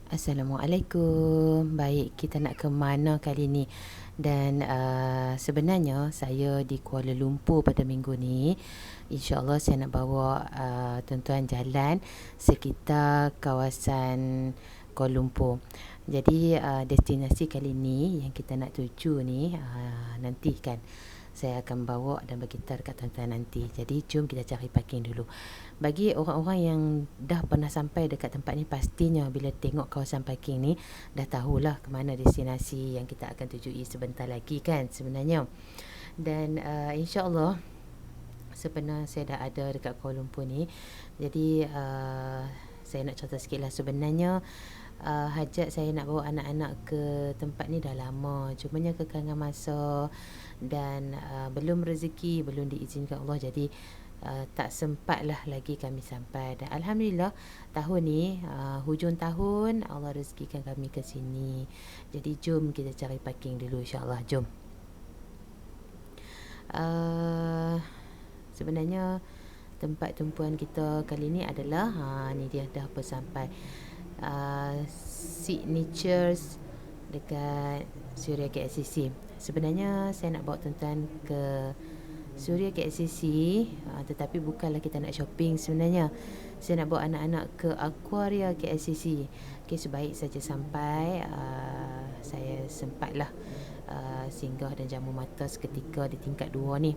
Assalamualaikum. Baik, kita nak ke mana kali ni? Dan sebenarnya saya di Kuala Lumpur pada minggu ni. InsyaAllah saya nak bawa tuan-tuan jalan sekitar kawasan Kuala Lumpur. Jadi destinasi kali ni yang kita nak tuju ni, nanti kan saya akan bawa dan berkitar kat tuan-tuan nanti. Jadi jom kita cari parking dulu. Bagi orang-orang yang dah pernah sampai dekat tempat ni, pastinya bila tengok kawasan parking ni dah tahulah ke mana destinasi yang kita akan tujui sebentar lagi kan sebenarnya. Dan insya-Allah sebenarnya saya dah ada dekat Kuala Lumpur ni. Jadi saya nak cerita sikit lah. Sebenarnya hajat saya nak bawa anak-anak ke tempat ni dah lama, cumanya kekangan masa dan belum rezeki, belum diizinkan Allah. Jadi tak sempat lah lagi kami sampai. Dan Alhamdulillah tahun ni hujung tahun Allah rezekikan kami ke sini. Jadi jom kita cari parking dulu, insyaAllah. Jom. Sebenarnya tempat tumpuan kita kali ni adalah ni dia dah bersampai Signatures dekat Suria KLCC. Sebenarnya saya nak bawa tuan-tuan ke Suria KLCC, tetapi bukanlah kita nak shopping sebenarnya. Saya nak bawa anak-anak ke Aquaria KLCC. Okay, sebaik saja sampai saya sempatlah singgah dan jamu mata seketika di tingkat 2 ni.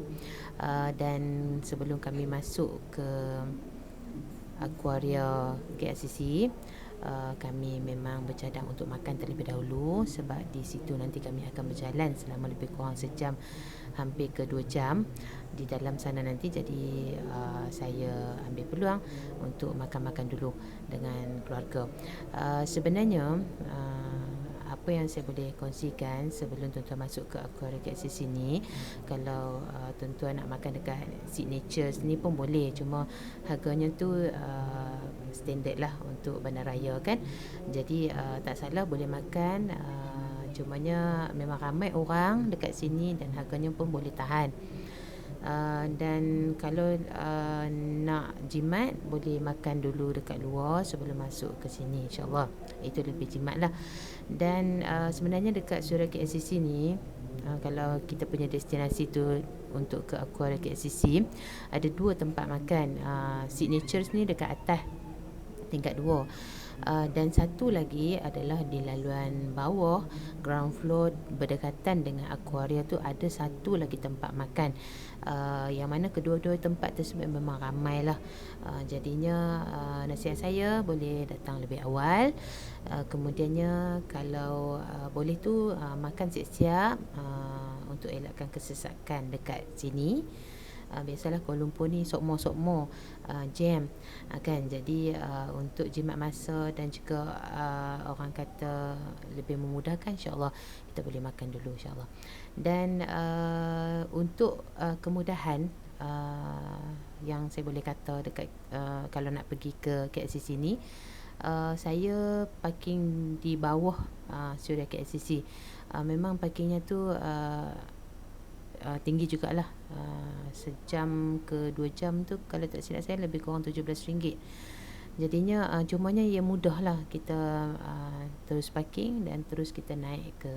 Dan sebelum kami masuk ke Aquaria KLCC, kami memang bercadang untuk makan terlebih dahulu, sebab di situ nanti kami akan berjalan selama lebih kurang sejam, hampir ke 2 jam di dalam sana nanti. Jadi saya ambil peluang untuk makan-makan dulu dengan keluarga. Sebenarnya apa yang saya boleh kongsikan sebelum tuan-tuan masuk ke Aquaria KLCC ni, kalau tuan-tuan nak makan dekat Signatures ni pun boleh, cuma harganya tu standard lah untuk bandaraya kan. Jadi tak salah, boleh makan, cumanya memang ramai orang dekat sini dan harganya pun boleh tahan. Dan kalau nak jimat, boleh makan dulu dekat luar sebelum masuk ke sini, insyaAllah. Itu lebih jimat lah. Dan sebenarnya dekat Suria KLCC ni, kalau kita punya destinasi tu untuk ke Aquaria KLCC, ada 2 tempat makan. Signatures ni dekat atas tingkat 2. Dan satu lagi adalah di laluan bawah, ground floor berdekatan dengan Aquaria tu, ada satu lagi tempat makan, yang mana kedua-dua tempat tersebut memang ramai lah. Jadinya nasihat saya boleh datang lebih awal. Kemudiannya kalau boleh tu makan siap-siap untuk elakkan kesesakan dekat sini. Biasalah Kuala Lumpur ni sokmo jam kan. Jadi untuk jimat masa dan juga orang kata lebih memudahkan, insyaAllah kita boleh makan dulu, insyaAllah. Dan untuk kemudahan yang saya boleh kata dekat kalau nak pergi ke KLCC ni, saya parking di bawah Suria KLCC. Memang parkingnya tu tinggi jugalah. Sejam ke 2 jam tu, kalau tak silap saya, lebih kurang RM17. Jadinya cumanya ia mudah lah. Kita terus parking dan terus kita naik ke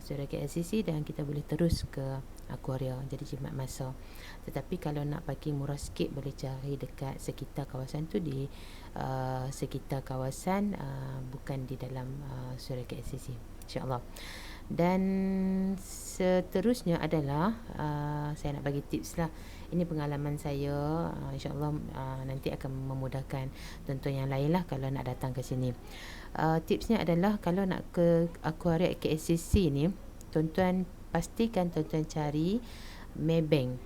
Suria KLCC dan kita boleh terus ke Aquaria. Jadi jimat masa. Tetapi kalau nak parking murah sikit, boleh cari dekat sekitar kawasan tu, di sekitar kawasan, bukan di dalam Suria KLCC, insyaAllah. Dan seterusnya adalah saya nak bagi tips lah. Ini pengalaman saya, insyaAllah nanti akan memudahkan tuan-tuan yang lain lah kalau nak datang ke sini. Tipsnya adalah kalau nak ke Aquaria KLCC ni, tuan-tuan pastikan tuan-tuan cari Maybank.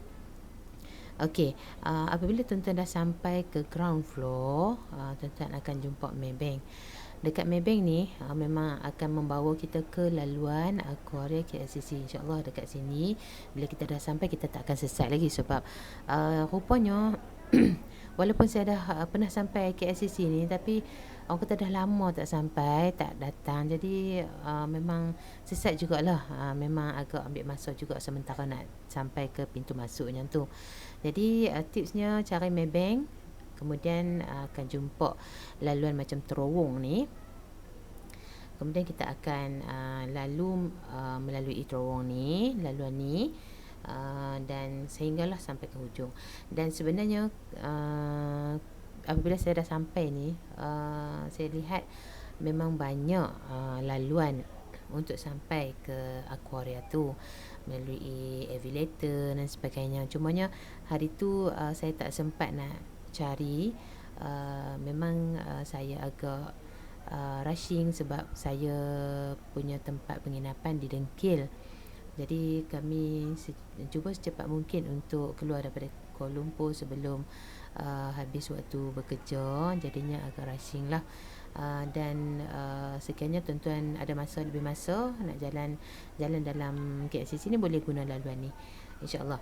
Okey, apabila tuan-tuan dah sampai ke ground floor, tuan-tuan akan jumpa Maybank. Dekat Maybank ni memang akan membawa kita ke laluan Aquaria KLCC, insyaAllah. Dekat sini bila kita dah sampai, kita tak akan sesat lagi, sebab rupanya walaupun saya dah pernah sampai KLCC ni, tapi orang kata dah lama tak sampai, tak datang. Jadi memang sesat jugalah. Memang agak ambil masa juga sementara nak sampai ke pintu masuknya tu. Jadi tipsnya cari Maybank, kemudian akan jumpa laluan macam terowong ni. Kemudian kita akan lalu melalui terowong ni, laluan ni, dan sehinggalah sampai ke hujung. Dan sebenarnya apabila saya dah sampai ni, saya lihat memang banyak laluan untuk sampai ke Aquaria tu, melalui elevator dan sebagainya. Cumanya hari tu saya tak sempat nak cari. Memang saya agak rushing sebab saya punya tempat penginapan di Dengkil. Jadi kami cuba secepat mungkin untuk keluar daripada Kuala Lumpur sebelum habis waktu bekerja. Jadinya agak rushing lah. Dan sekiranya tuan-tuan ada masa, lebih masa nak jalan dalam KLCC ni, boleh guna laluan ni, InsyaAllah.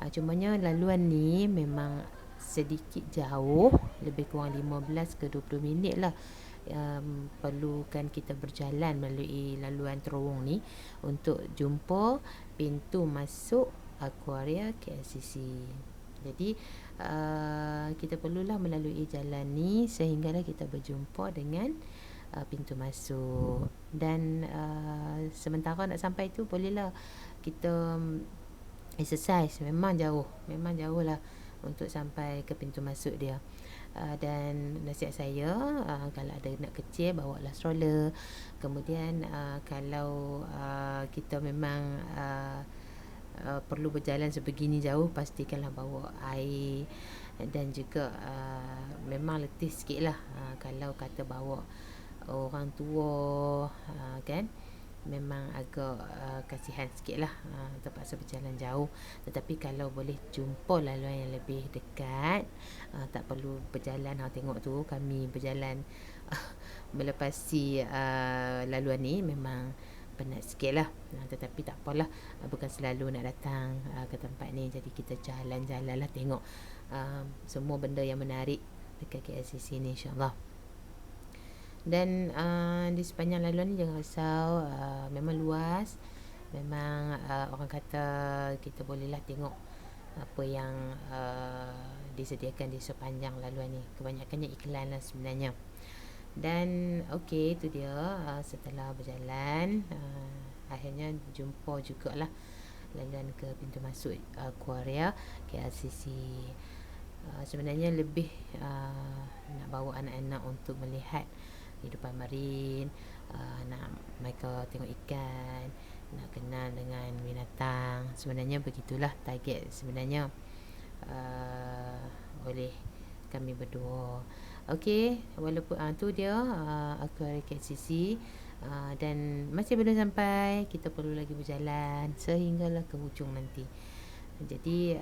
Cumanya laluan ni memang sedikit jauh, lebih kurang 15 ke 20 minit lah. Perlukan kita berjalan melalui laluan terowong ni untuk jumpa pintu masuk Aquaria KLCC. Jadi kita perlulah melalui jalan ni sehinggalah kita berjumpa dengan pintu masuk. Dan sementara nak sampai tu, bolehlah kita exercise. Memang jauh lah untuk sampai ke pintu masuk dia. Dan nasihat saya, kalau ada anak kecil, bawa lah stroller. Kemudian kalau kita memang perlu berjalan sebegini jauh, pastikanlah bawa air. Dan juga memang letih sikit lah kalau kata bawa orang tua, kan, memang agak kasihan sikit lah, terpaksa berjalan jauh. Tetapi kalau boleh jumpa laluan yang lebih dekat, tak perlu berjalan. Tengok tu, kami berjalan melepasi laluan ni memang penat sikit lah. Tetapi tak apalah, bukan selalu nak datang ke tempat ni. Jadi kita jalan-jalan lah, tengok semua benda yang menarik dekat KLCC ni, insyaAllah. Dan di sepanjang laluan ni jangan risau, memang luas. Memang orang kata kita bolehlah tengok apa yang disediakan di sepanjang laluan ni. Kebanyakannya iklan lah sebenarnya. Dan okey, tu dia. Setelah berjalan, akhirnya jumpa jugalah laluan ke pintu masuk Aquaria KLCC. Sebenarnya lebih nak bawa anak-anak untuk melihat hidupan marin, nak mereka tengok ikan, nak kenal dengan binatang. Sebenarnya begitulah target sebenarnya oleh kami berdua. Okey, walaupun tu dia Aquaria KLCC, dan masih belum sampai. Kita perlu lagi berjalan sehinggalah ke hujung nanti. Jadi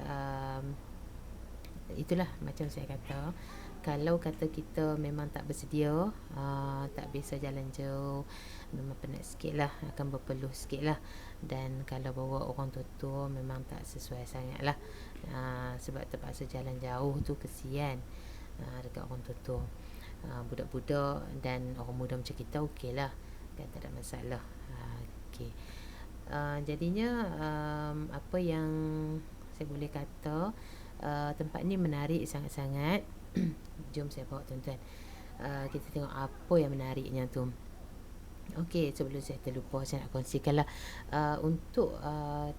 itulah macam saya kata, kalau kata kita memang tak bersedia, tak biasa jalan jauh, memang penat sikit lah, akan berpeluh sikit lah. Dan kalau bawa orang tua memang tak sesuai sangat lah, sebab terpaksa jalan jauh tu kesian dekat orang tua. Budak-budak dan orang muda macam kita okey lah, kan, tak ada masalah. Okay. Jadinya apa yang saya boleh kata, tempat ni menarik sangat-sangat. Jom saya bawa tuan-tuan, kita tengok apa yang menariknya tu. Okey, sebelum saya terlupa, saya nak kongsikan lah untuk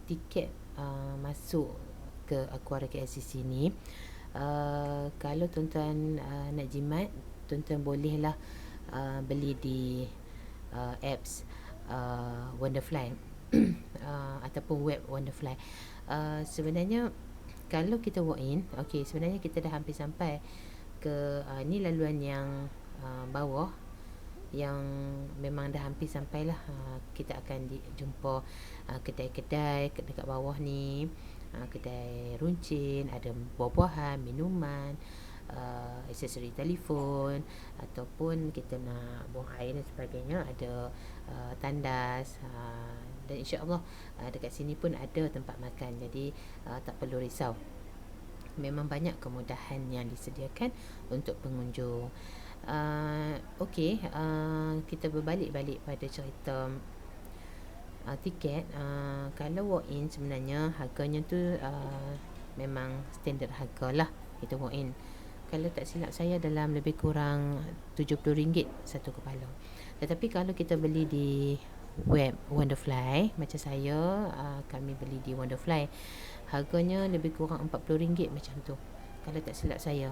tiket masuk ke Aquaria KLCC ni. Kalau tuan-tuan nak jimat, tuan-tuan bolehlah beli di apps Wonderfly ataupun web Wonderfly. Sebenarnya kalau kita walk in, okey, sebenarnya kita dah hampir sampai ke ni laluan yang bawah, yang memang dah hampir sampai lah. Kita akan jumpa kedai-kedai dekat bawah ni, kedai runcin, ada buah-buahan, minuman, aksesori telefon, ataupun kita nak buang air dan sebagainya, ada tandas. Dan insyaAllah dekat sini pun ada tempat makan. Jadi tak perlu risau, memang banyak kemudahan yang disediakan untuk pengunjung. Okey, kita berbalik pada cerita tiket. Kalau walk in, sebenarnya harganya tu memang standard harga lah kita walk in. Kalau tak silap saya, dalam lebih kurang RM70 satu kepala. Tetapi kalau kita beli di web Wonderfly, macam saya, kami beli di Wonderfly, harganya lebih kurang RM40 macam tu, kalau tak silap saya.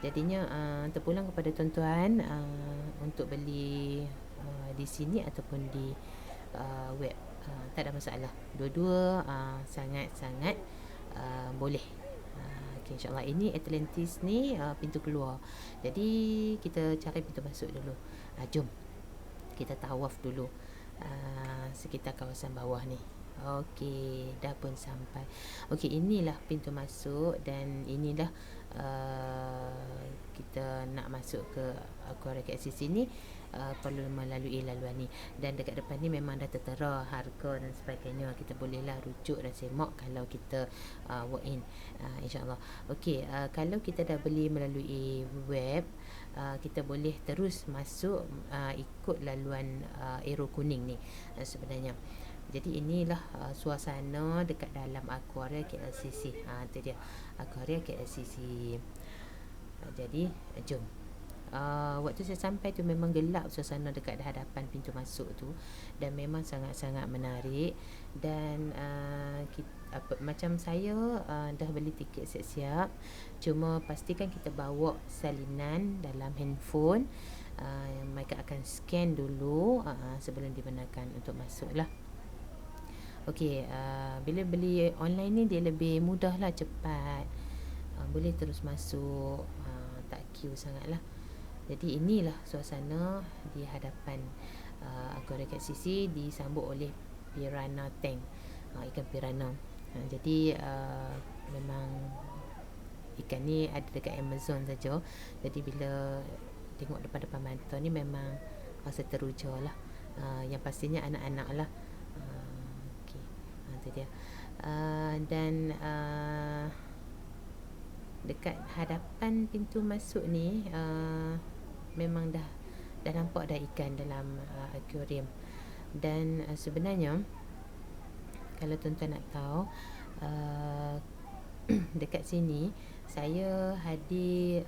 Jadinya terpulang kepada tuan-tuan untuk beli di sini ataupun di web. Tak ada masalah, dua-dua sangat-sangat boleh. Okay, insyaAllah ini Atlantis ni pintu keluar. Jadi kita cari pintu masuk dulu. Jom kita tawaf dulu sekitar kawasan bawah ni. Okey, dah pun sampai. Okey, inilah pintu masuk dan inilah kita nak masuk ke Aquaria KLCC ni, perlu melalui laluan ni. Dan dekat depan ni memang dah tertera harga dan sebagainya. Kita bolehlah rujuk dan semak kalau kita walk in, insyaAllah. Okey, kalau kita dah beli melalui web, kita boleh terus masuk ikut laluan arrow kuning ni sebenarnya. Jadi inilah suasana dekat dalam Aquaria KLCC. Itu dia Aquaria KLCC. Jadi jom. Waktu saya sampai tu memang gelap suasana dekat hadapan pintu masuk tu, dan memang sangat-sangat menarik. Dan macam saya dah beli tiket siap-siap, cuma pastikan kita bawa salinan dalam handphone. Mereka akan scan dulu sebelum dibenarkan untuk masuk lah. Okey, bila beli online ni dia lebih mudah lah, cepat, boleh terus masuk, tak queue sangat lah. Jadi inilah suasana di hadapan Aquaria KLCC, disambut oleh piranha tank, ikan piranha. Jadi memang ikan ni ada dekat Amazon saja. Jadi bila tengok depan-depan mata ni memang rasa teruja lah. Yang pastinya anak-anak lah. Itu dia. Dan dekat hadapan pintu masuk ni memang dah nampak dah ikan dalam akuarium. Dan sebenarnya kalau tuan-tuan nak tahu, dekat sini saya hadir,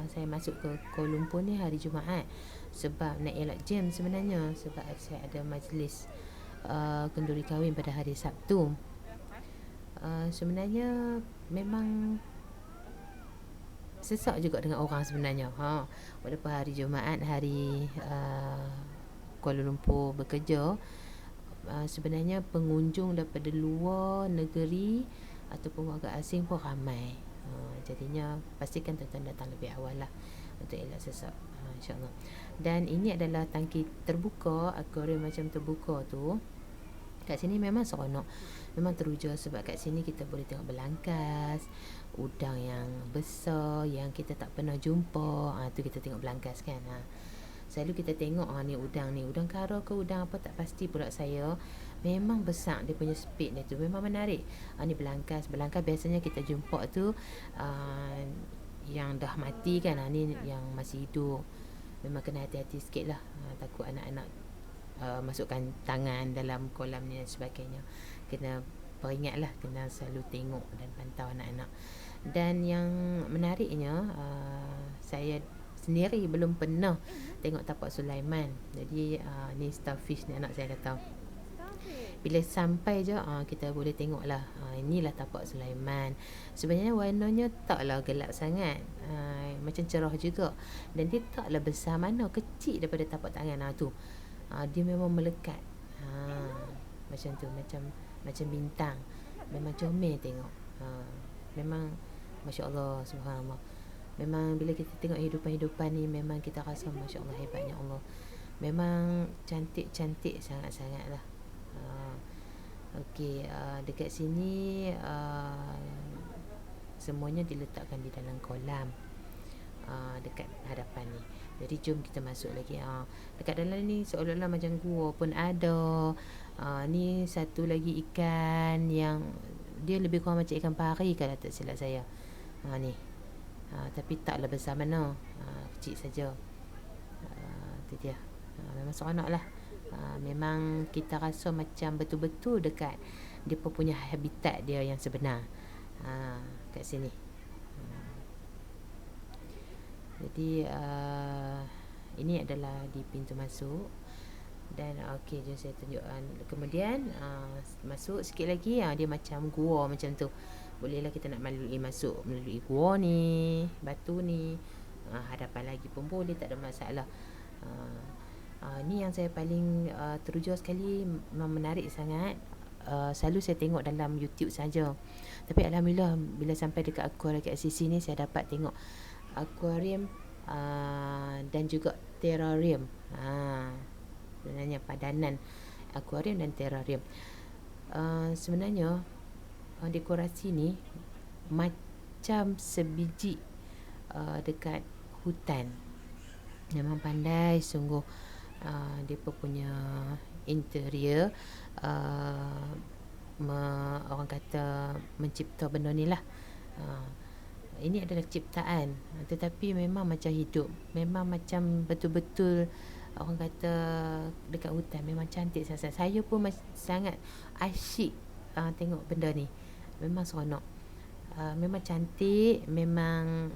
saya masuk ke Kuala Lumpur ni hari Jumaat sebab nak elak jam sebenarnya, sebab saya ada majlis kenduri kahwin pada hari Sabtu. Sebenarnya memang sesak juga dengan orang sebenarnya. Walaupun hari Jumaat, hari Kuala Lumpur bekerja, sebenarnya pengunjung daripada luar negeri ataupun warga asing pun ramai. Jadinya pastikan tuan-tuan datang lebih awal lah untuk elak sesak, insyaAllah. Dan ini adalah tangki terbuka, akuarium macam terbuka tu. Kat sini memang seronok, memang teruja sebab kat sini kita boleh tengok belangkas, udang yang besar yang kita tak pernah jumpa. Tu kita tengok belangkas kan. Selalu kita tengok ni udang kara ke udang apa tak pasti pula saya. Memang besar dia punya speed dia tu, memang menarik. Ni belangkas biasanya kita jumpa tu yang dah mati kan. Ni yang masih hidup. Memang kena hati-hati sikit lah, takut anak-anak masukkan tangan dalam kolam ni dan sebagainya. Kena peringat lah, kena selalu tengok dan pantau anak-anak. Dan yang menariknya, saya sendiri belum pernah tengok tapak Sulaiman. Jadi ni starfish ni anak saya kata. Bila sampai je kita boleh tengok lah, inilah tapak Sulaiman. Sebenarnya warnanya taklah gelap sangat, macam cerah juga. Dan dia taklah besar mana, kecil daripada tapak tangan tu. Dia memang melekat, macam tu, macam bintang. Memang comel tengok. Memang Masya Allah, Subhanallah. Memang bila kita tengok hidupan-hidupan ni, memang kita rasa Masya Allah, hebatnya Allah. Memang cantik-cantik sangat-sangat lah. Okey, dekat sini semuanya diletakkan di dalam kolam dekat hadapan ni. Jadi jom kita masuk lagi. Dekat dalam ni seolah-olah macam gua pun ada. Ni satu lagi ikan yang dia lebih kurang macam ikan pari kalau tak silap saya. Ni. Tapi taklah besar mana. Kecil saja. Itu dia. Memang seronok lah. Memang kita rasa macam betul-betul dekat dia punya habitat dia yang sebenar. Kat sini. Jadi Ini adalah di pintu masuk. Dan okey, jom saya tunjukkan. Kemudian masuk sikit lagi, dia macam gua macam tu. Bolehlah kita nak masuk melalui gua ni, batu ni. Hadapan lagi pun boleh, tak ada masalah. Ni yang saya paling teruja sekali, memang menarik sangat. Selalu saya tengok dalam YouTube saja. Tapi alhamdulillah bila sampai dekat Aquarium KLCC ni, saya dapat tengok akuarium dan juga terrarium. Sebenarnya padanan akuarium dan terrarium. Sebenarnya dekorasi ni macam sebiji dekat hutan. Memang pandai sungguh depa punya interior, orang kata mencipta benda ni lah. Ini adalah ciptaan, tetapi memang macam hidup, memang macam betul-betul orang kata dekat hutan. Memang cantik sangat. Saya pun sangat asyik tengok benda ni. Memang seronok, memang cantik, memang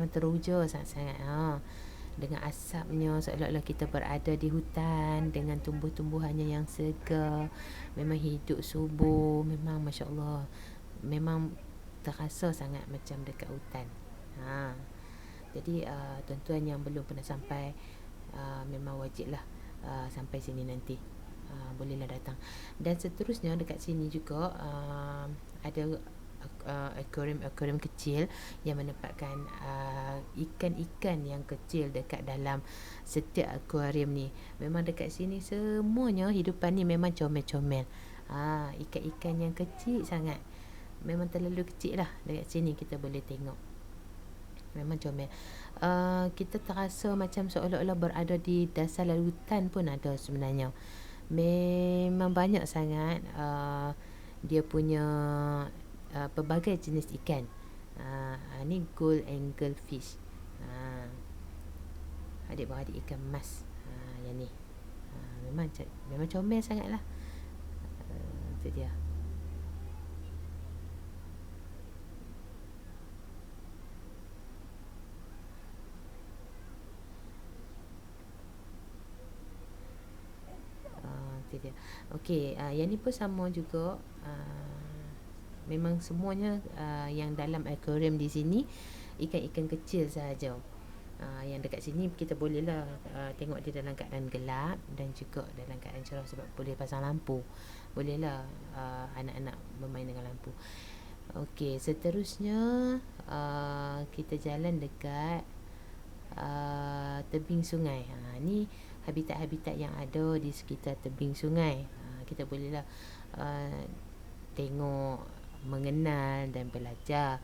teruja sangat-sangat. Dengan asapnya, seolah-olah kita berada di hutan, dengan tumbuh-tumbuhannya yang segar. Memang hidup subur. Memang Masya Allah, memang terasa sangat macam dekat hutan. Jadi tuan-tuan yang belum pernah sampai, memang wajiblah sampai sini nanti. Bolehlah datang. Dan seterusnya dekat sini juga ada akuarium kecil yang menempatkan ikan-ikan yang kecil dekat dalam setiap akuarium ni. Memang dekat sini semuanya hidupan ni memang comel-comel. Ikan-ikan yang kecil sangat, memang terlalu kecil lah. Dekat sini kita boleh tengok, memang comel. Kita terasa macam seolah-olah berada di dasar lautan pun ada sebenarnya. Memang banyak sangat dia punya pelbagai jenis ikan. Ni gold angle fish. Adik-beradik ikan emas. Yang ni memang comel sangat lah. Itu dia. Itu dia. Okey, yang ni pun sama juga. Memang semuanya yang dalam akuarium di sini ikan-ikan kecil sahaja. Yang dekat sini kita bolehlah tengok dia dalam keadaan gelap dan juga dalam keadaan cerah sebab boleh pasang lampu. Bolehlah anak-anak bermain dengan lampu. Okey, seterusnya kita jalan dekat tebing sungai. Ni habitat-habitat yang ada di sekitar tebing sungai. Kita bolehlah tengok, mengenal dan belajar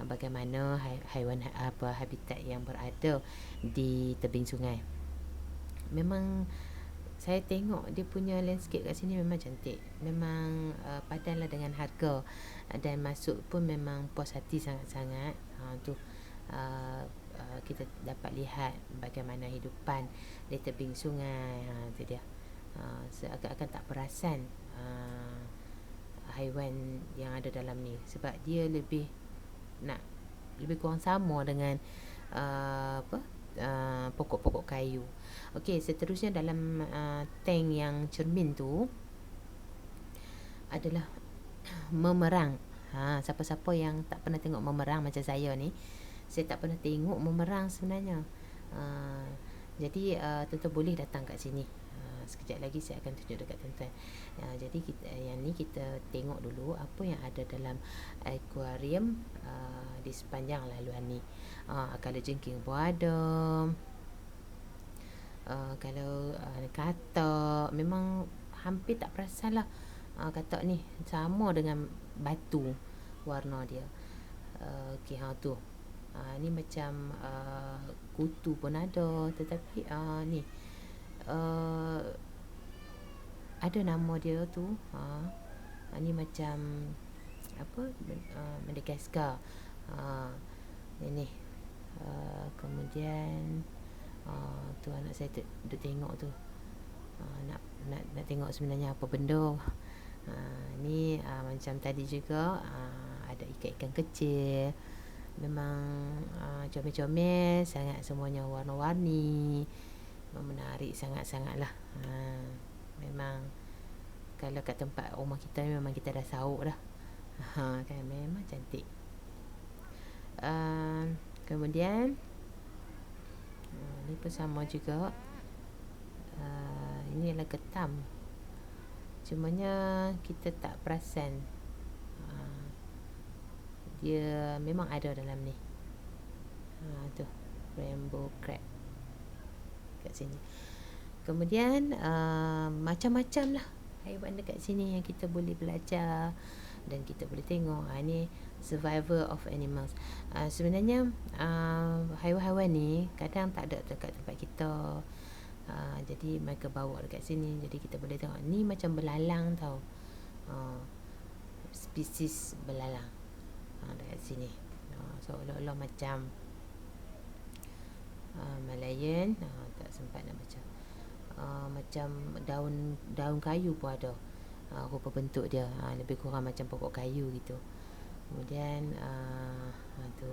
bagaimana haiwan habitat yang berada di tebing sungai. Memang saya tengok dia punya landscape kat sini memang cantik. Memang padanlah dengan harga, dan masuk pun memang puas hati sangat-sangat. Tu kita dapat lihat bagaimana hidupan di tebing sungai. Itu dia. Seakan-akan tak perasan haiwan yang ada dalam ni, sebab dia lebih kurang sama dengan pokok-pokok kayu. Okey, seterusnya dalam tank yang cermin tu adalah memerang. Siapa-siapa yang tak pernah tengok memerang macam saya ni, saya tak pernah tengok memerang sebenarnya. Jadi tuan-tuan boleh datang kat sini. Sekejap lagi saya akan tunjuk dekat tuan-tuan. Jadi yang ni kita tengok dulu apa yang ada dalam akuarium di sepanjang laluan ni. Kalajengking pun ada. Kalau katak, memang hampir tak perasan lah katak ni sama dengan batu warna dia. Okey, tu ni macam kutu pun ada, tetapi ni ada nama dia tu. Ni macam apa, Madagascar. Ini kemudian tu anak saya duk tengok tu. Nak tengok sebenarnya apa benda. Ni macam tadi juga ada ikan-ikan kecil. Memang comel-comel sangat, semuanya warna-warni, menarik sangat-sangat lah. Memang kalau kat tempat rumah kita memang kita dah sauk dah. Kan memang cantik. Kemudian ni pun sama juga. Ini adalah ketam, cumanya kita tak perasan dia memang ada dalam ni. Tu rainbow crab kat sini. Kemudian macam-macam lah haiwan dekat sini yang kita boleh belajar dan kita boleh tengok. Ni survival of animals. Sebenarnya haiwan-haiwan ni kadang tak ada dekat tempat kita. Jadi mereka bawa dekat sini, jadi kita boleh tengok. Ni macam belalang tau. Spesies belalang dekat sini. Seolah-olah macam Malayan. Tak sempat nak baca. Macam daun kayu pun ada. Rupa bentuk dia lebih kurang macam pokok kayu gitu. Kemudian tu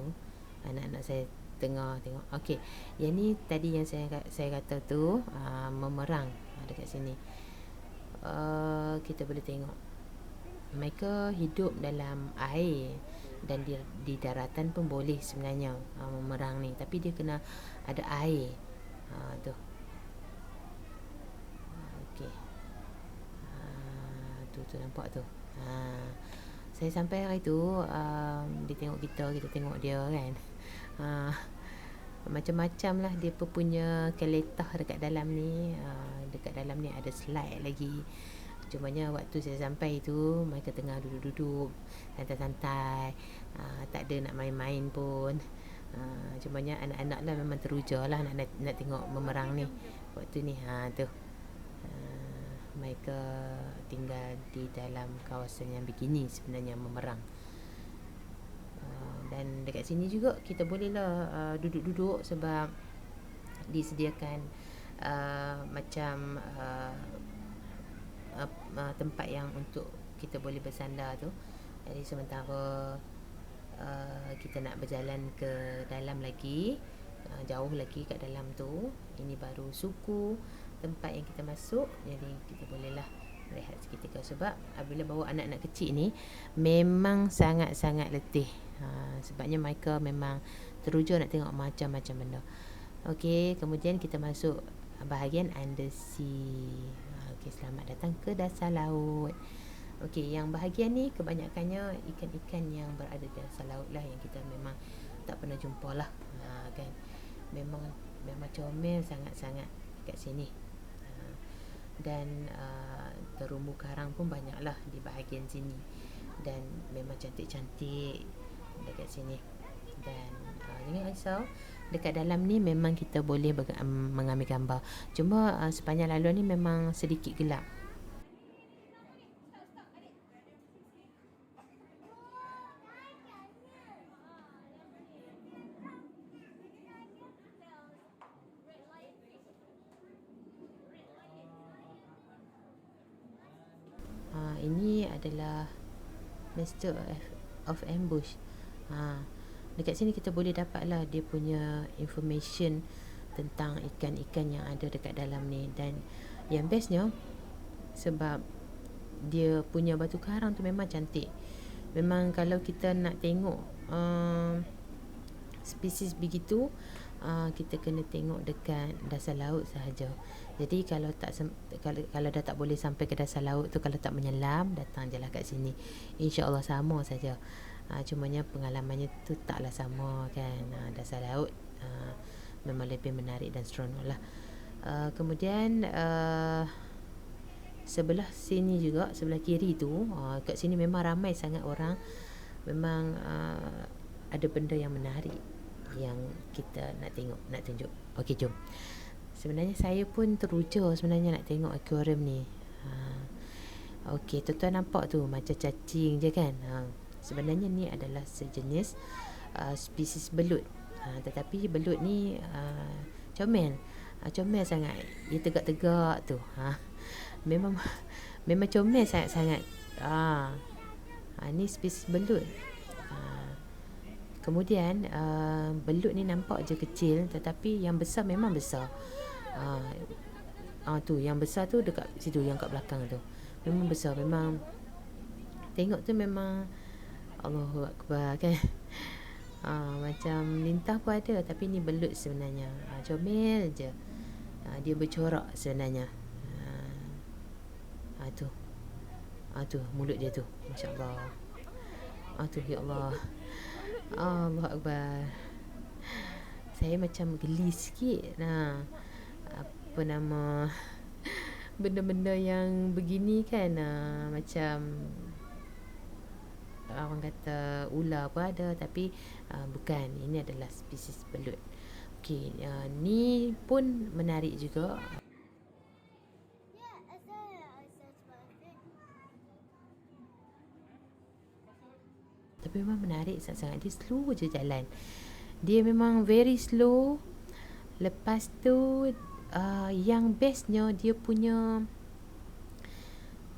anak-anak saya tengah tengok. Okey, yang ni tadi yang saya kata tu memerang dekat sini. Kita boleh tengok mereka hidup dalam air dan di daratan pun boleh sebenarnya memerang ni, tapi dia kena ada air. Tu. Okey. Tu nampak tu. Saya sampai hari tu dia tengok kita tengok dia kan. Macam-macam lah dia punya keletah dekat dalam ni. Dekat dalam ni ada slide lagi. Cumanya waktu saya sampai tu mereka tengah duduk-duduk santai-santai. Tak ada nak main-main pun. Cumanya anak-anak lah memang teruja lah nak tengok memerang ni waktu ni. Tu mereka tinggal di dalam kawasan yang begini sebenarnya memerang. Dan dekat sini juga kita boleh lah duduk-duduk sebab disediakan macam tempat yang untuk kita boleh bersandar tu. Jadi sementara kita nak berjalan ke dalam lagi, jauh lagi kat dalam tu, ini baru suku tempat yang kita masuk. Jadi kita bolehlah rehat seketika sebab apabila bawa anak-anak kecil ni memang sangat-sangat letih. Sebabnya mereka memang teruja nak tengok macam-macam benda. Okey, kemudian kita masuk bahagian undersea. Okey, selamat datang ke dasar laut. Okey, yang bahagian ni kebanyakannya ikan-ikan yang berada di dasar laut lah, yang kita memang tak pernah jumpa lah. Kan memang comel sangat-sangat kat sini. Dan terumbu karang pun banyak lah di bahagian sini, dan memang cantik-cantik dekat sini. Dan jangan risau, dekat dalam ni memang kita boleh mengambil gambar. Cuma sepanjang laluan ni memang sedikit gelap. Ini adalah Master of Ambush. Dekat sini kita boleh dapat lah dia punya information tentang ikan-ikan yang ada dekat dalam ni. Dan yang bestnya, sebab dia punya batu karang tu memang cantik. Memang kalau kita nak tengok spesies begitu, kita kena tengok dekat dasar laut sahaja. Jadi kalau dah tak boleh sampai ke dasar laut tu, kalau tak menyelam, datang je lah kat sini. InsyaAllah sama saja. Cumanya pengalamannya tu taklah sama kan. Dasar laut memang lebih menarik dan seronok lah. Kemudian sebelah sini juga, sebelah kiri tu, kat sini memang ramai sangat orang. Memang ada benda yang menarik yang kita nak tengok, nak tunjuk. Okey, jom. Sebenarnya saya pun teruja sebenarnya nak tengok akuarium ni. Okey, tuan-tuan nampak tu macam cacing je kan. Sebenarnya ni adalah sejenis spesies belut. Tetapi belut ni comel. Comel sangat. Dia tegak-tegak tu. Memang comel sangat-sangat. Ni spesies belut. Kemudian belut ni nampak je kecil, tetapi yang besar memang besar. Tu yang besar tu dekat situ, yang kat belakang tu memang besar. Memang tengok tu memang Allahu Akbar kan. Macam lintah pun ada, tapi ni belut sebenarnya. Comel je. Dia bercorak sebenarnya. Tu mulut dia tu, masya-Allah. Tu ya Allah. Allahu Akbar. Saya macam geli sikit. Apa nama, benda-benda yang begini kan, macam orang kata ular pun ada, tapi bukan. Ini adalah spesies belut. Okey, ni pun menarik juga. Tapi memang menarik sangat-sangat. Dia slow je jalan. Dia memang very slow. Lepas tu yang bestnya, dia punya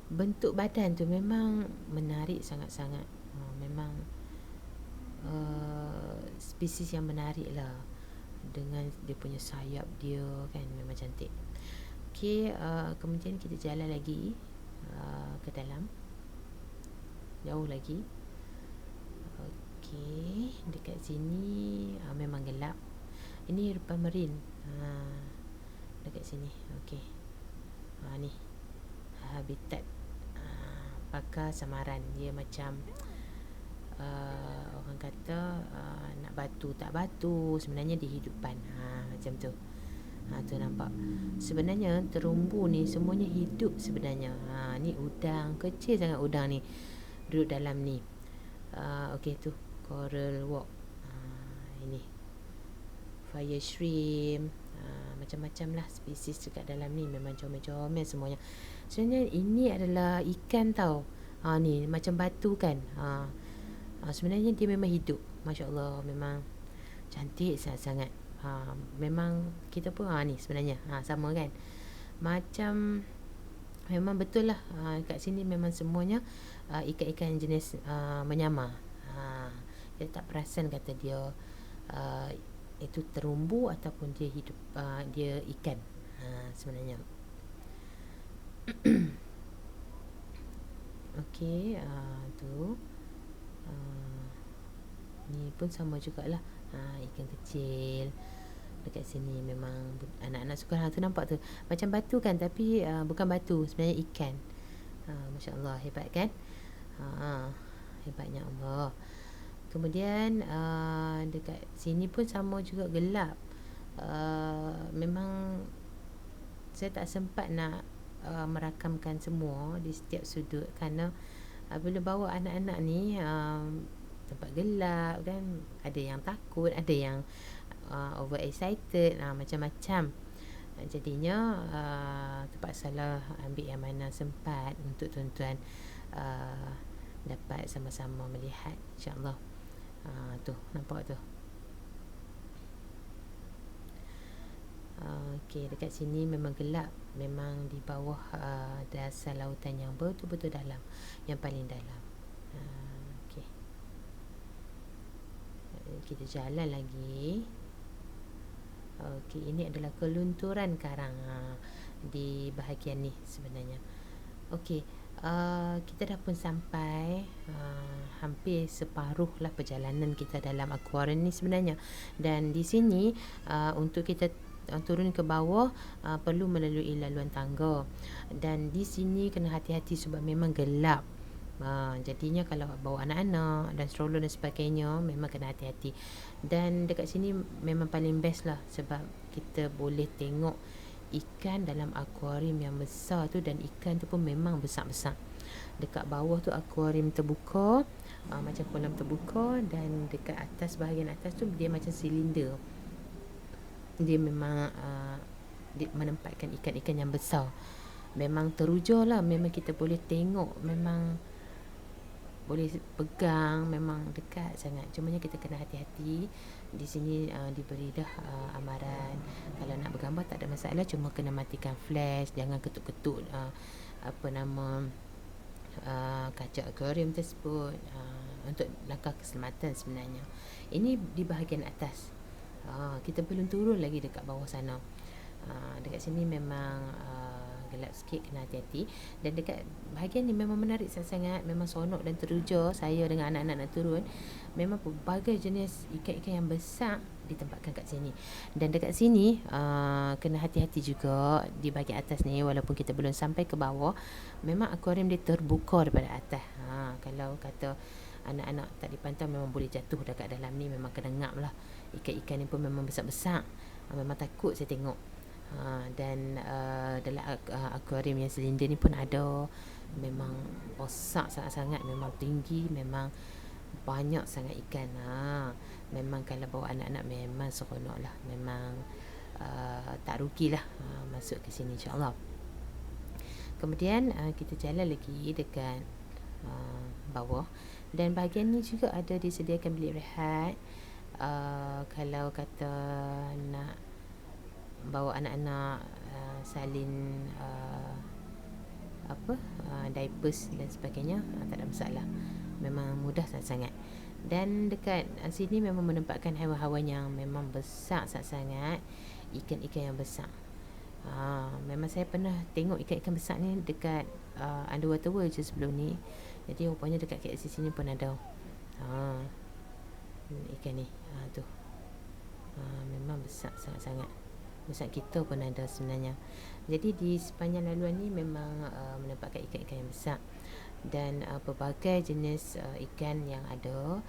bentuk badan tu memang menarik sangat-sangat. Memang spesies yang menarik lah, dengan dia punya sayap dia kan, memang cantik. Okey, kemudian kita jalan lagi ke dalam, jauh lagi. Okey, dekat sini memang gelap. Ini rupa marine. Dekat sini. Okey. Ni habitat pakar samaran. Dia macam orang kata nak batu tak batu, sebenarnya dihidupan. Macam tu. Tu nampak. Sebenarnya terumbu ni semuanya hidup sebenarnya. Ni udang, kecil sangat udang ni duduk dalam ni. Okey tu coral walk. Ini fire shrimp. Macam-macam lah spesies dekat dalam ni. Memang comel-comel semuanya. Sebenarnya ini adalah ikan tau. Ni macam batu kan. Sebenarnya dia memang hidup. Masya Allah, memang cantik sangat-sangat. Memang kita pun ni sebenarnya sama kan. Macam memang betul lah, kat sini memang semuanya ikan-ikan jenis menyamar. Dia tak perasan kata dia itu terumbu ataupun dia hidup, dia ikan sebenarnya. Okey, tu ni pun sama jugalah. Ikan kecil dekat sini memang anak-anak suka. Tu nampak tu macam batu kan, tapi bukan batu, sebenarnya ikan. Masya Allah, hebat kan. Hebatnya Allah. Kemudian dekat sini pun sama juga, gelap. Memang saya tak sempat nak merakamkan semua di setiap sudut, kerana bila bawa anak-anak ni tempat gelap kan, ada yang takut, ada yang over excited, macam-macam. Jadinya terpaksalah ambil yang mana sempat untuk tuan-tuan dapat sama-sama melihat, insya-Allah. Tu nampak tu. Okey, dekat sini memang gelap. Memang di bawah dasar lautan yang betul-betul dalam, yang paling dalam. Okey, kita jalan lagi. Okey, ini adalah kelunturan karang di bahagian ni sebenarnya. Okey, kita dah pun sampai hampir separuh lah perjalanan kita dalam akuarium ni sebenarnya. Dan di sini untuk kita turun ke bawah perlu melalui laluan tangga. Dan di sini kena hati-hati sebab memang gelap. Jadinya kalau bawa anak-anak dan stroller dan sebagainya, memang kena hati-hati. Dan dekat sini memang paling best lah, sebab kita boleh tengok ikan dalam akuarium yang besar tu, dan ikan tu pun memang besar-besar. Dekat bawah tu akuarium terbuka, macam kolam terbuka, dan dekat atas, bahagian atas tu dia macam silinder. Dia memang dia menempatkan ikan-ikan yang besar. Memang teruja lah, memang kita boleh tengok, memang boleh pegang, memang dekat sangat. Cumanya kita kena hati-hati. Di sini diberi dah amaran, kalau nak bergambar tak ada masalah, cuma kena matikan flash, jangan ketuk-ketuk kaca akuarium tersebut. untuk langkah keselamatan sebenarnya. Ini di bahagian atas. Kita belum turun lagi dekat bawah sana. Dekat sini memang gelap sikit, kena hati-hati. Dan dekat bahagian ni memang menarik sangat, memang seronok dan teruja saya dengan anak-anak nak turun. Memang pelbagai jenis ikan-ikan yang besar ditempatkan kat sini. Dan dekat sini kena hati-hati juga di bahagian atas ni, walaupun kita belum sampai ke bawah. Memang akuarium dia terbuka daripada atas. Kalau kata anak-anak tak dipantau, memang boleh jatuh dekat dalam ni. Memang kena ngap lah. Ikan-ikan ni pun memang besar-besar. Memang takut saya tengok. Dan dalam akuarium yang silinder ni pun ada, memang besar sangat-sangat, memang tinggi, memang banyak sangat ikan. Memang kalau bawa anak-anak memang seronok lah. Memang tak rugilah masuk ke sini, insyaAllah. Kemudian kita jalan lagi dekat bawah. Dan bahagian ni juga ada disediakan bilik rehat. Kalau kata nak bawa anak-anak salin diapers dan sebagainya, tak ada masalah. Memang mudah sangat-sangat. Dan dekat sini memang menempatkan haiwan-haiwan yang memang besar sangat-sangat, ikan-ikan yang besar. Memang saya pernah tengok ikan-ikan besar ni dekat Underwater World je sebelum ni. Jadi rupanya dekat KLCC ni pun ada ikan ni. Tu memang besar sangat-sangat. Besar kita pun ada sebenarnya. Jadi di sepanjang laluan ni memang menempatkan ikan-ikan yang besar. Dan pelbagai jenis ikan yang ada.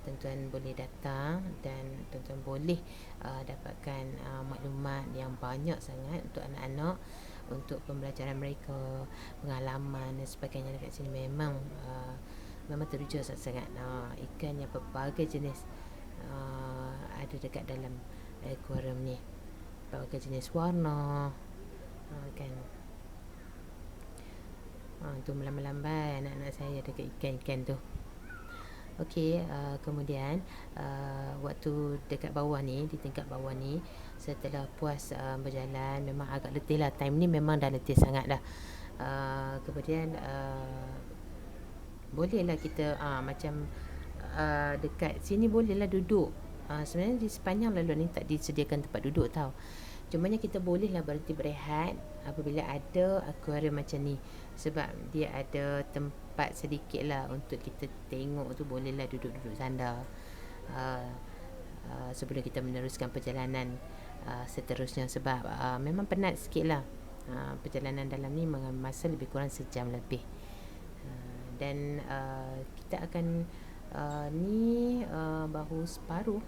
Tuan-tuan boleh datang dan tuan-tuan boleh dapatkan maklumat yang banyak sangat untuk anak-anak, untuk pembelajaran mereka, pengalaman dan sebagainya. Dekat sini memang teruja sangat-sangat. Ikan yang pelbagai jenis ada dekat dalam akuarium ni. Pelbagai jenis warna, kan. Tu melambai anak-anak saya dekat ikan-ikan tu. Okey, kemudian waktu dekat bawah ni, di tingkat bawah ni, setelah puas berjalan, memang agak letih lah. Time ni memang dah letih sangat dah. Kemudian bolehlah kita macam dekat sini bolehlah duduk. Sebenarnya di sepanjang laluan ni tak disediakan tempat duduk tau. Cumanya kita bolehlah berhenti berehat apabila ada akuarium macam ni. Sebab dia ada tempat sedikit lah untuk kita tengok tu, bolehlah duduk-duduk sandar sebelum kita meneruskan perjalanan seterusnya. Sebab memang penat sikit lah. Perjalanan dalam ni mengambil masa lebih kurang sejam lebih. Dan kita akan baru separuh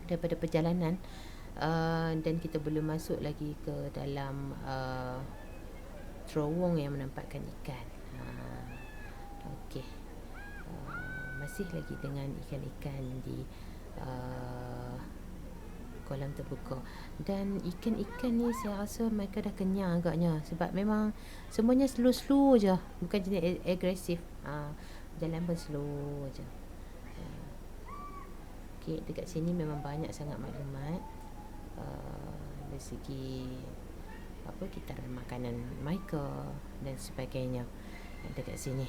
daripada perjalanan, dan kita belum masuk lagi ke dalam terowong yang menempatkan ikan. Okey, masih lagi dengan ikan-ikan di kolam terbuka. Dan ikan-ikan ni saya rasa mereka dah kenyang agaknya, sebab memang semuanya slow-slow je, bukan jenis agresif. Jalan pun slow je. Okay, dekat sini memang banyak sangat maklumat dari segi kitaran makanan mereka dan sebagainya dekat sini.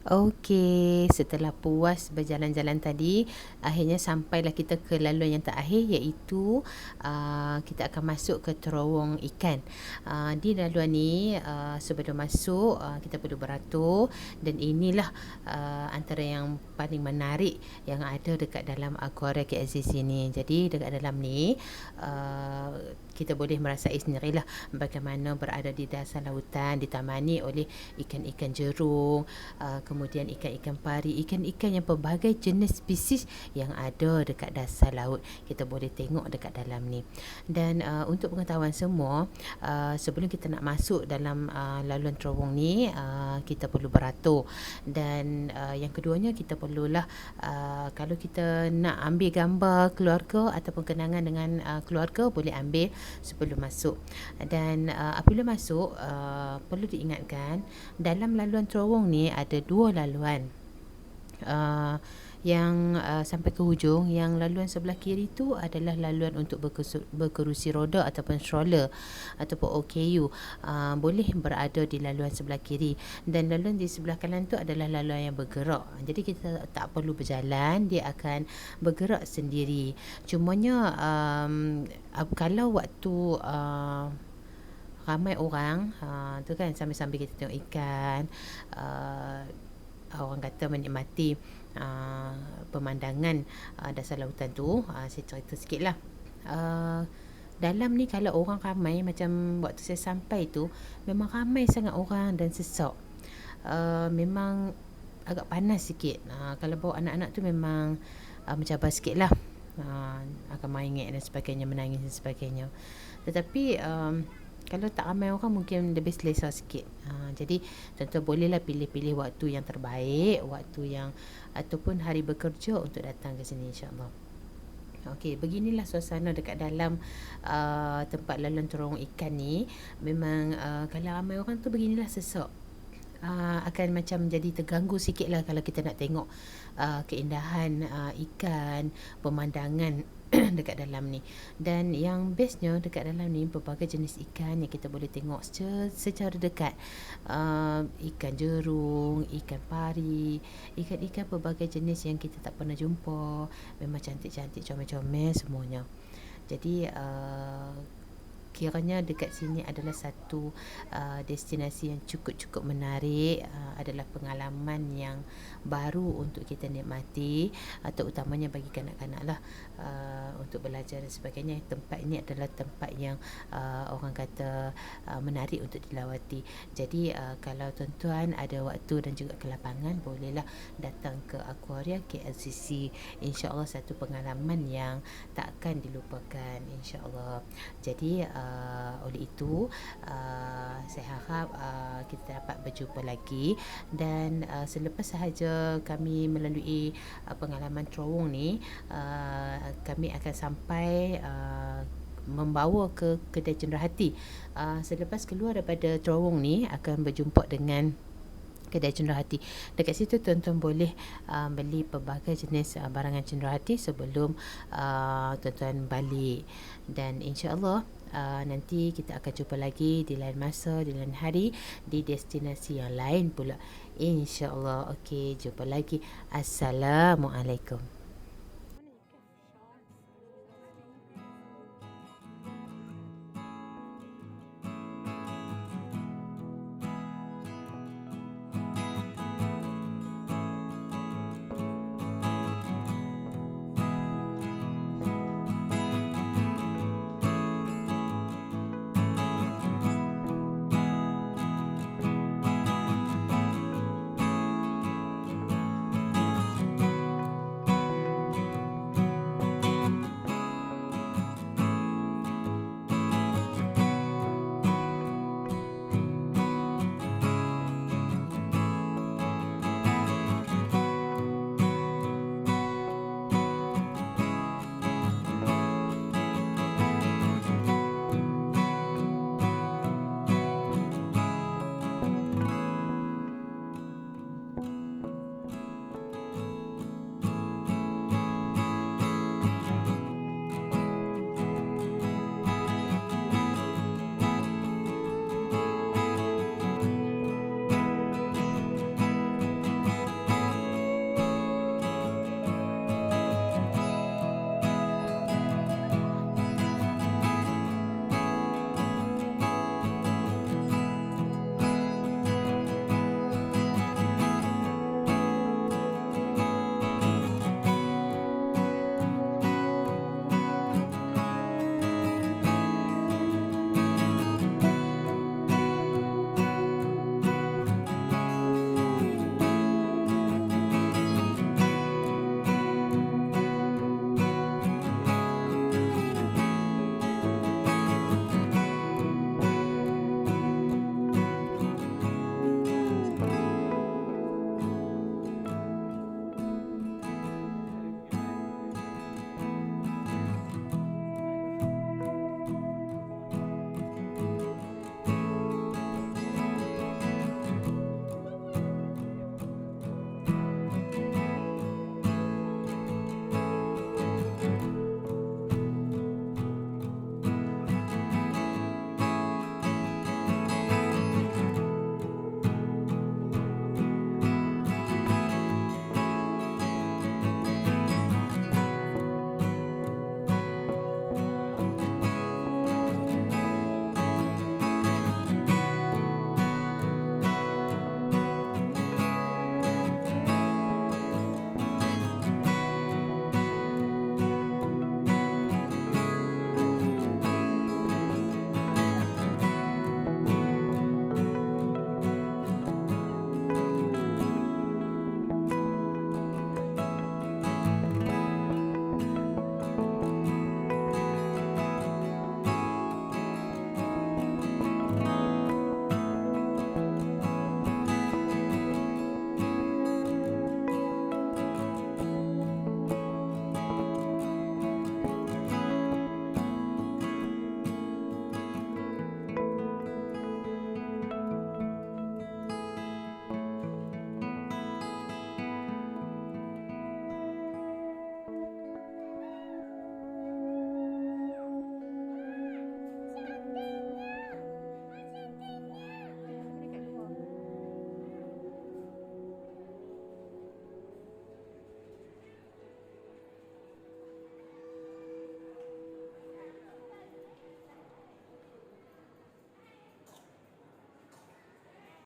Okey, setelah puas berjalan-jalan tadi, akhirnya sampailah kita ke laluan yang terakhir, iaitu kita akan masuk ke terowong ikan. Di laluan ni, sebelum masuk, kita perlu beratur, dan inilah antara yang paling menarik yang ada dekat dalam Aquaria KLCC ni. Jadi dekat dalam ni, kita boleh merasai sendirilah bagaimana berada di dasar lautan, ditemani oleh ikan-ikan jerung, kemudian ikan-ikan pari, ikan-ikan yang pelbagai jenis spesies yang ada dekat dasar laut. Kita boleh tengok dekat dalam ni. Dan untuk pengetahuan semua, sebelum kita nak masuk dalam laluan terowong ni, kita perlu beratur. Dan yang keduanya, kita perlulah kalau kita nak ambil gambar keluarga ataupun kenangan dengan keluarga, boleh ambil sebelum masuk. Dan apabila masuk, perlu diingatkan, dalam laluan terowong ni ada 2 laluan. Yang sampai ke hujung, yang laluan sebelah kiri tu adalah laluan untuk berkerusi roda ataupun stroller ataupun OKU. Boleh berada di laluan sebelah kiri, dan laluan di sebelah kanan tu adalah laluan yang bergerak. Jadi kita tak perlu berjalan, dia akan bergerak sendiri. Cumanya kalau waktu ramai orang, tu kan, sambil-sambil kita tengok ikan, orang kata menikmati pemandangan dasar lautan tu. Saya cerita sikit lah. Dalam ni kalau orang ramai, macam waktu saya sampai tu, memang ramai sangat orang dan sesak. Memang agak panas sikit. Kalau bawa anak-anak tu memang mencabar sikit lah. Akan mengingit dan sebagainya, menangis dan sebagainya. Tetapi kalau tak ramai orang, mungkin lebih selesa sikit. Jadi tuan-tuan bolehlah pilih-pilih waktu yang terbaik, waktu yang ataupun hari bekerja untuk datang ke sini, insya-Allah. Okey, beginilah suasana dekat dalam tempat laluan terowong ikan ni. Memang kalau ramai orang tu beginilah, sesak. Akan macam jadi terganggu sikit lah kalau kita nak tengok keindahan ikan, pemandangan dekat dalam ni. Dan yang bestnya dekat dalam ni, berbagai jenis ikan yang kita boleh tengok secara dekat. Ikan jerung, ikan pari, ikan-ikan pelbagai jenis yang kita tak pernah jumpa. Memang cantik-cantik, comel-comel semuanya. Jadi kiranya dekat sini adalah satu destinasi yang cukup-cukup menarik, adalah pengalaman yang baru untuk kita nikmati, terutamanya bagi kanak-kanak lah, untuk belajar dan sebagainya. Tempat ini adalah tempat yang orang kata menarik untuk dilawati. Jadi kalau tuan-tuan ada waktu dan juga kelapangan, bolehlah datang ke Aquaria KLCC. InsyaAllah satu pengalaman yang takkan dilupakan, insyaAllah. Jadi oleh itu saya harap kita dapat berjumpa lagi. Dan selepas sahaja kami melalui pengalaman terowong ni, kami akan sampai membawa ke kedai cenderahati. Selepas keluar daripada terowong ni, akan berjumpa dengan kedai cenderahati. Dekat situ tuan-tuan boleh beli pelbagai jenis barangan cenderahati sebelum tuan-tuan balik. Dan insya-Allah nanti kita akan jumpa lagi di lain masa, di lain hari, di destinasi yang lain pula, insya-Allah. Okey, jumpa lagi. Assalamualaikum.